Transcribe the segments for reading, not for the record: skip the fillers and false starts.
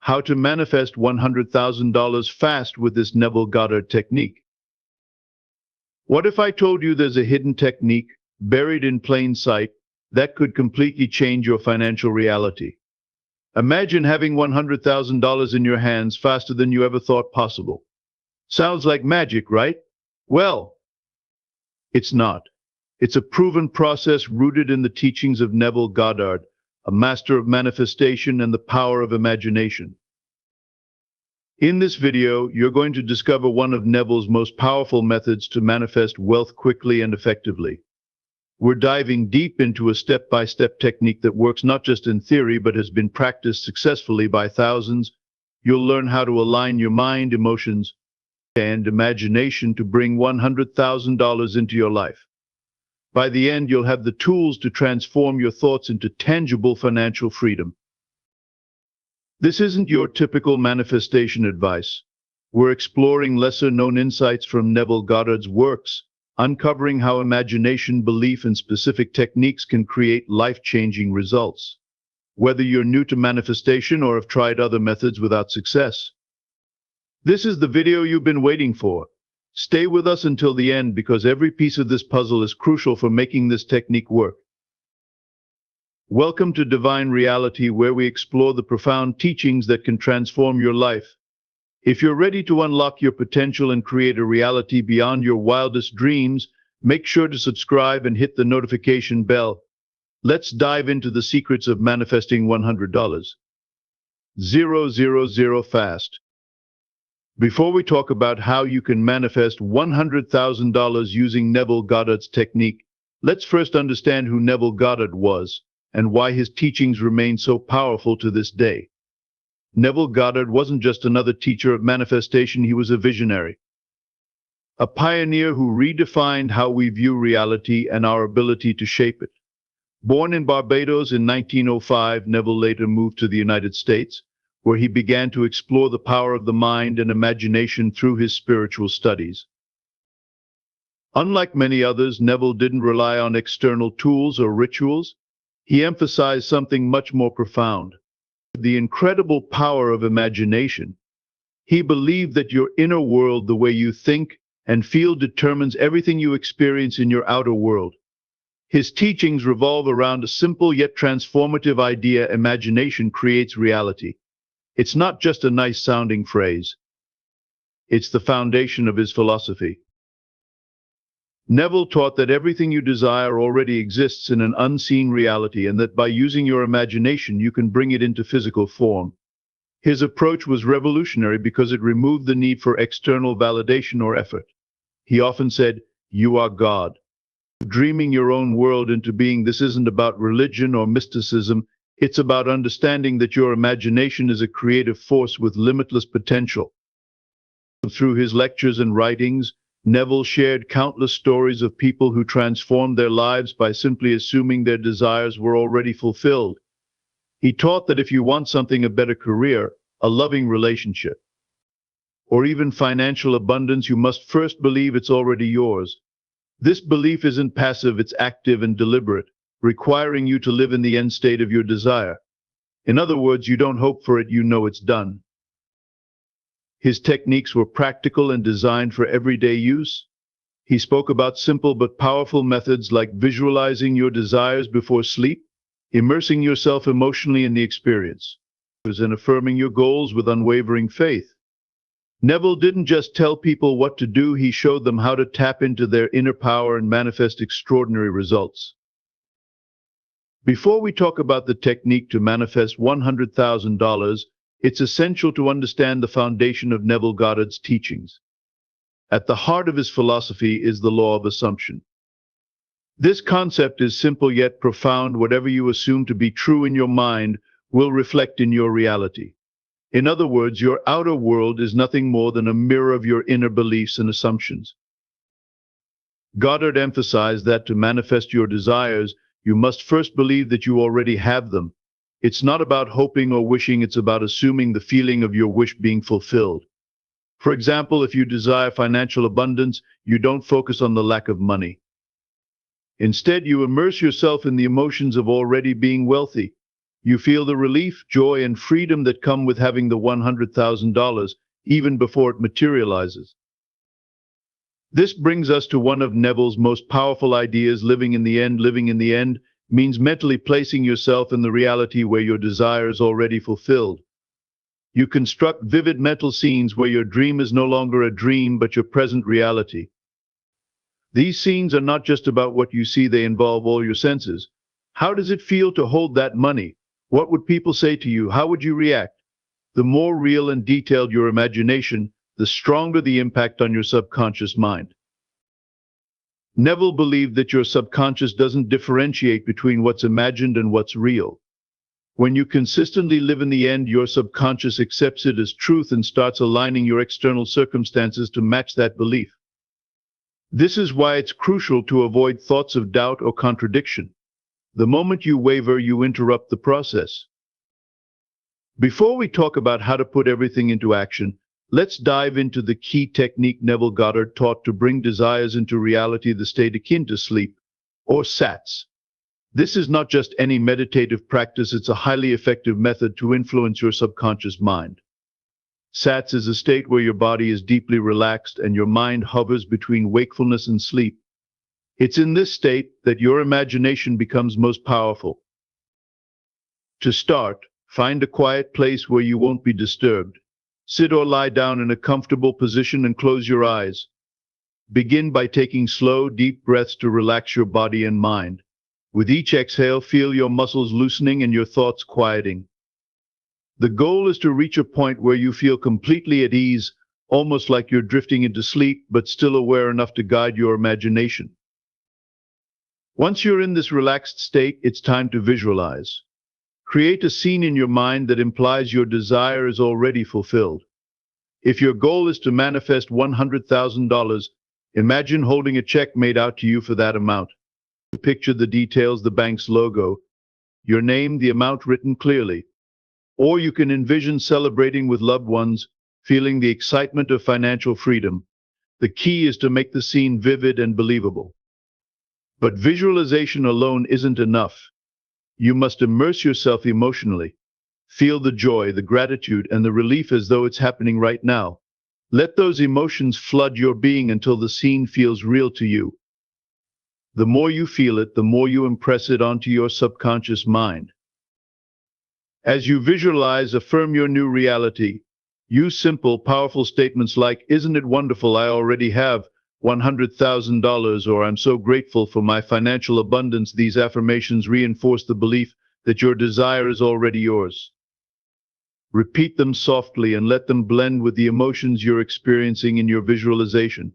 How to manifest $100,000 fast with this Neville Goddard technique. What if I told you there's a hidden technique buried in plain sight that could completely change your financial reality? Imagine having $100,000 in your hands faster than you ever thought possible. Sounds like magic, right? Well, it's not. It's a proven process rooted in the teachings of Neville Goddard, a master of manifestation and the power of imagination. In this video, you're going to discover one of Neville's most powerful methods to manifest wealth quickly and effectively. We're diving deep into a step-by-step technique that works not just in theory, but has been practiced successfully by thousands. You'll learn how to align your mind, emotions, and imagination to bring $100,000 into your life. By the end, you'll have the tools to transform your thoughts into tangible financial freedom. This isn't your typical manifestation advice. We're exploring lesser-known insights from Neville Goddard's works, uncovering how imagination, belief, and specific techniques can create life-changing results. Whether you're new to manifestation or have tried other methods without success, this is the video you've been waiting for. Stay with us until the end because every piece of this puzzle is crucial for making this technique work. Welcome to Divine Reality, where we explore the profound teachings that can transform your life. If you're ready to unlock your potential and create a reality beyond your wildest dreams, make sure to subscribe and hit the notification bell. Let's dive into the secrets of manifesting $100,000 fast. Before we talk about how you can manifest $100,000 using Neville Goddard's technique, let's first understand who Neville Goddard was and why his teachings remain so powerful to this day. Neville Goddard wasn't just another teacher of manifestation, he was a visionary, a pioneer who redefined how we view reality and our ability to shape it. Born in Barbados in 1905, Neville later moved to the United States, where he began to explore the power of the mind and imagination through his spiritual studies. Unlike many others, Neville didn't rely on external tools or rituals. He emphasized something much more profound: the incredible power of imagination. He believed that your inner world, the way you think and feel, determines everything you experience in your outer world. His teachings revolve around a simple yet transformative idea: imagination creates reality. It's not just a nice-sounding phrase. It's the foundation of his philosophy. Neville taught that everything you desire already exists in an unseen reality, and that by using your imagination you can bring it into physical form. His approach was revolutionary because it removed the need for external validation or effort. He often said, "You are God." Dreaming your own world into being. This isn't about religion or mysticism. It's about understanding that your imagination is a creative force with limitless potential. Through his lectures and writings, Neville shared countless stories of people who transformed their lives by simply assuming their desires were already fulfilled. He taught that if you want something, a better career, a loving relationship, or even financial abundance, you must first believe it's already yours. This belief isn't passive, it's active and deliberate, requiring you to live in the end state of your desire. In other words, you don't hope for it, you know it's done. His techniques were practical and designed for everyday use. He spoke about simple but powerful methods like visualizing your desires before sleep, immersing yourself emotionally in the experience, and affirming your goals with unwavering faith. Neville didn't just tell people what to do, he showed them how to tap into their inner power and manifest extraordinary results. Before we talk about the technique to manifest $100,000, it's essential to understand the foundation of Neville Goddard's teachings. At the heart of his philosophy is the law of assumption. This concept is simple yet profound. Whatever you assume to be true in your mind will reflect in your reality. In other words, your outer world is nothing more than a mirror of your inner beliefs and assumptions. Goddard emphasized that to manifest your desires, you must first believe that you already have them. It's not about hoping or wishing, it's about assuming the feeling of your wish being fulfilled. For example, if you desire financial abundance, you don't focus on the lack of money. Instead, you immerse yourself in the emotions of already being wealthy. You feel the relief, joy, and freedom that come with having the $100,000 even before it materializes. This brings us to one of Neville's most powerful ideas, living in the end. Living in the end means mentally placing yourself in the reality where your desire is already fulfilled. You construct vivid mental scenes where your dream is no longer a dream, but your present reality. These scenes are not just about what you see, they involve all your senses. How does it feel to hold that money? What would people say to you? How would you react? The more real and detailed your imagination, the stronger the impact on your subconscious mind. Neville believed that your subconscious doesn't differentiate between what's imagined and what's real. When you consistently live in the end, your subconscious accepts it as truth and starts aligning your external circumstances to match that belief. This is why it's crucial to avoid thoughts of doubt or contradiction. The moment you waver, you interrupt the process. Before we talk about how to put everything into action, let's dive into the key technique Neville Goddard taught to bring desires into reality, the state akin to sleep, or SATS. This is not just any meditative practice, it's a highly effective method to influence your subconscious mind. SATS is a state where your body is deeply relaxed and your mind hovers between wakefulness and sleep. It's in this state that your imagination becomes most powerful. To start, find a quiet place where you won't be disturbed. Sit or lie down in a comfortable position and close your eyes. Begin by taking slow, deep breaths to relax your body and mind. With each exhale, feel your muscles loosening and your thoughts quieting. The goal is to reach a point where you feel completely at ease, almost like you're drifting into sleep, but still aware enough to guide your imagination. Once you're in this relaxed state, it's time to visualize. Create a scene in your mind that implies your desire is already fulfilled. If your goal is to manifest $100,000, imagine holding a check made out to you for that amount. Picture the details, the bank's logo, your name, the amount written clearly. Or you can envision celebrating with loved ones, feeling the excitement of financial freedom. The key is to make the scene vivid and believable. But visualization alone isn't enough. You must immerse yourself emotionally. Feel the joy, the gratitude, and the relief as though it's happening right now. Let those emotions flood your being until the scene feels real to you. The more you feel it, the more you impress it onto your subconscious mind. As you visualize, affirm your new reality. Use simple, powerful statements like, "Isn't it wonderful? I already have $100,000, or I'm so grateful for my financial abundance." These affirmations reinforce the belief that your desire is already yours. Repeat them softly and let them blend with the emotions you're experiencing in your visualization.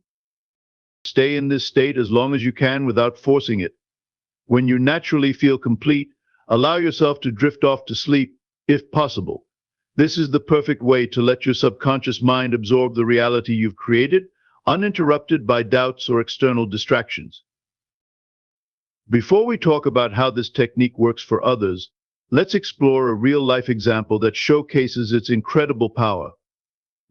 Stay in this state as long as you can without forcing it. When you naturally feel complete, allow yourself to drift off to sleep, if possible. This is the perfect way to let your subconscious mind absorb the reality you've created, uninterrupted by doubts or external distractions. Before we talk about how this technique works for others, let's explore a real-life example that showcases its incredible power.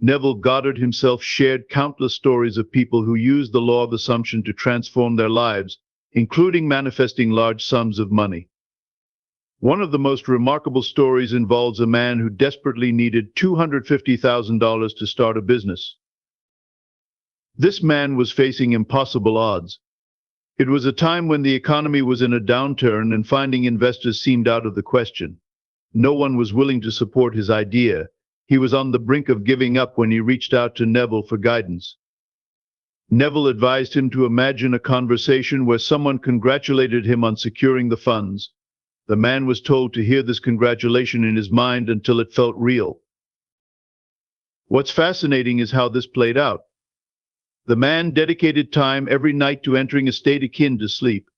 Neville Goddard himself shared countless stories of people who used the law of assumption to transform their lives, including manifesting large sums of money. One of the most remarkable stories involves a man who desperately needed $250,000 to start a business. This man was facing impossible odds. It was a time when the economy was in a downturn and finding investors seemed out of the question. No one was willing to support his idea. He was on the brink of giving up when he reached out to Neville for guidance. Neville advised him to imagine a conversation where someone congratulated him on securing the funds. The man was told to hear this congratulation in his mind until it felt real. What's fascinating is how this played out. The man dedicated time every night to entering a state akin to sleep.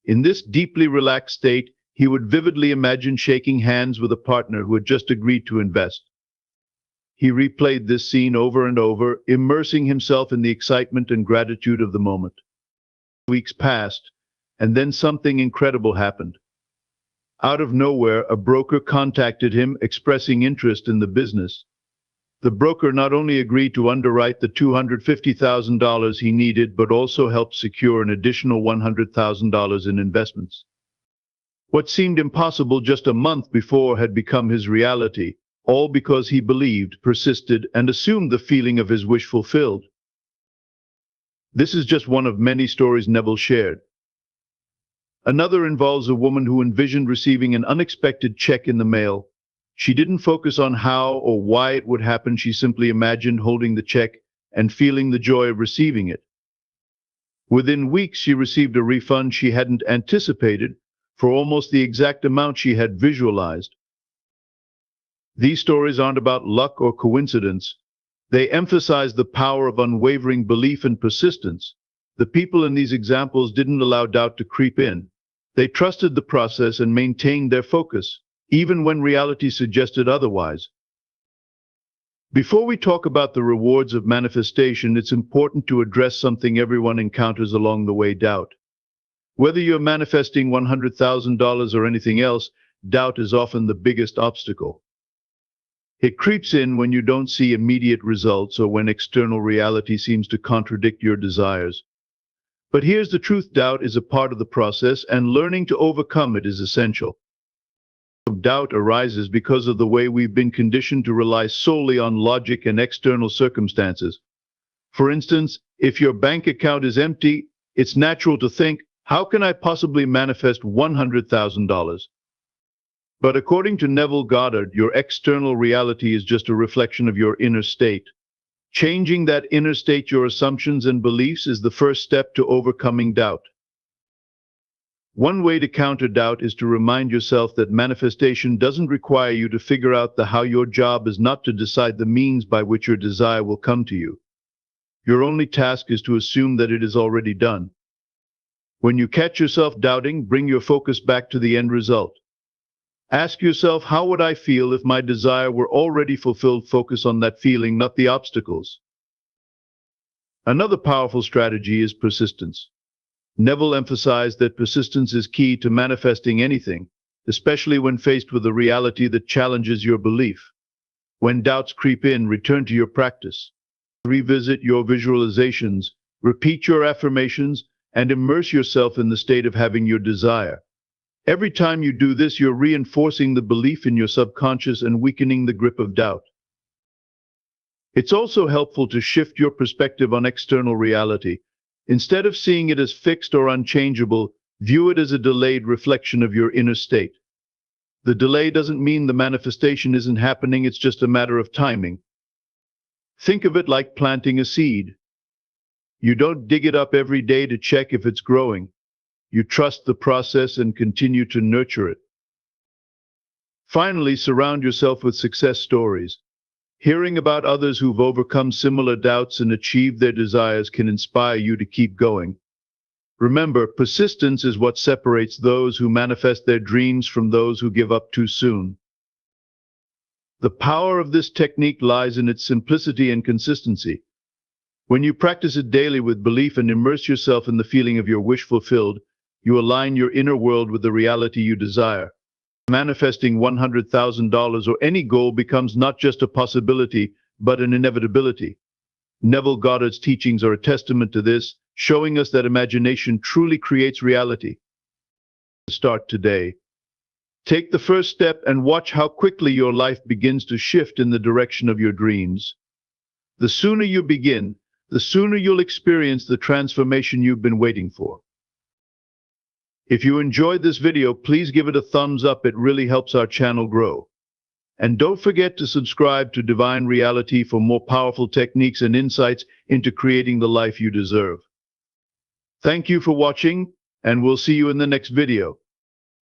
In this deeply relaxed state, he would vividly imagine shaking hands with a partner who had just agreed to invest. He replayed this scene over and over, immersing himself in the excitement and gratitude of the moment. Weeks passed, and then something incredible happened. Out of nowhere, a broker contacted him, expressing interest in the business. The broker not only agreed to underwrite the $250,000 he needed, but also helped secure an additional $100,000 in investments. What seemed impossible just a month before had become his reality, all because he believed, persisted, and assumed the feeling of his wish fulfilled. This is just one of many stories Neville shared. Another involves a woman who envisioned receiving an unexpected check in the mail. She didn't focus on how or why it would happen. She simply imagined holding the check and feeling the joy of receiving it. Within weeks, she received a refund she hadn't anticipated for almost the exact amount she had visualized. These stories aren't about luck or coincidence. They emphasize the power of unwavering belief and persistence. The people in these examples didn't allow doubt to creep in. They trusted the process and maintained their focus, even when reality suggested otherwise. Before we talk about the rewards of manifestation, it's important to address something everyone encounters along the way: doubt. Whether you're manifesting $100,000 or anything else, doubt is often the biggest obstacle. It creeps in when you don't see immediate results or when external reality seems to contradict your desires. But here's the truth: doubt is a part of the process, and learning to overcome it is essential. Doubt arises because of the way we've been conditioned to rely solely on logic and external circumstances. For instance, if your bank account is empty, it's natural to think, how can I possibly manifest $100,000? But according to Neville Goddard, your external reality is just a reflection of your inner state. Changing that inner state, your assumptions and beliefs, is the first step to overcoming doubt. One way to counter doubt is to remind yourself that manifestation doesn't require you to figure out the how. Your job is not to decide the means by which your desire will come to you. Your only task is to assume that it is already done. When you catch yourself doubting, bring your focus back to the end result. Ask yourself, how would I feel if my desire were already fulfilled? Focus on that feeling, not the obstacles. Another powerful strategy is persistence. Neville emphasized that persistence is key to manifesting anything, especially when faced with a reality that challenges your belief. When doubts creep in, return to your practice. Revisit your visualizations, repeat your affirmations, and immerse yourself in the state of having your desire. Every time you do this, you're reinforcing the belief in your subconscious and weakening the grip of doubt. It's also helpful to shift your perspective on external reality. Instead of seeing it as fixed or unchangeable, view it as a delayed reflection of your inner state. The delay doesn't mean the manifestation isn't happening, it's just a matter of timing. Think of it like planting a seed. You don't dig it up every day to check if it's growing. You trust the process and continue to nurture it. Finally, surround yourself with success stories. Hearing about others who've overcome similar doubts and achieved their desires can inspire you to keep going. Remember, persistence is what separates those who manifest their dreams from those who give up too soon. The power of this technique lies in its simplicity and consistency. When you practice it daily with belief and immerse yourself in the feeling of your wish fulfilled, you align your inner world with the reality you desire. Manifesting $100,000 or any goal becomes not just a possibility, but an inevitability. Neville Goddard's teachings are a testament to this, showing us that imagination truly creates reality. Start today. Take the first step and watch how quickly your life begins to shift in the direction of your dreams. The sooner you begin, the sooner you'll experience the transformation you've been waiting for. If you enjoyed this video, please give it a thumbs up. It really helps our channel grow. And don't forget to subscribe to Divine Reality for more powerful techniques and insights into creating the life you deserve. Thank you for watching, and we'll see you in the next video.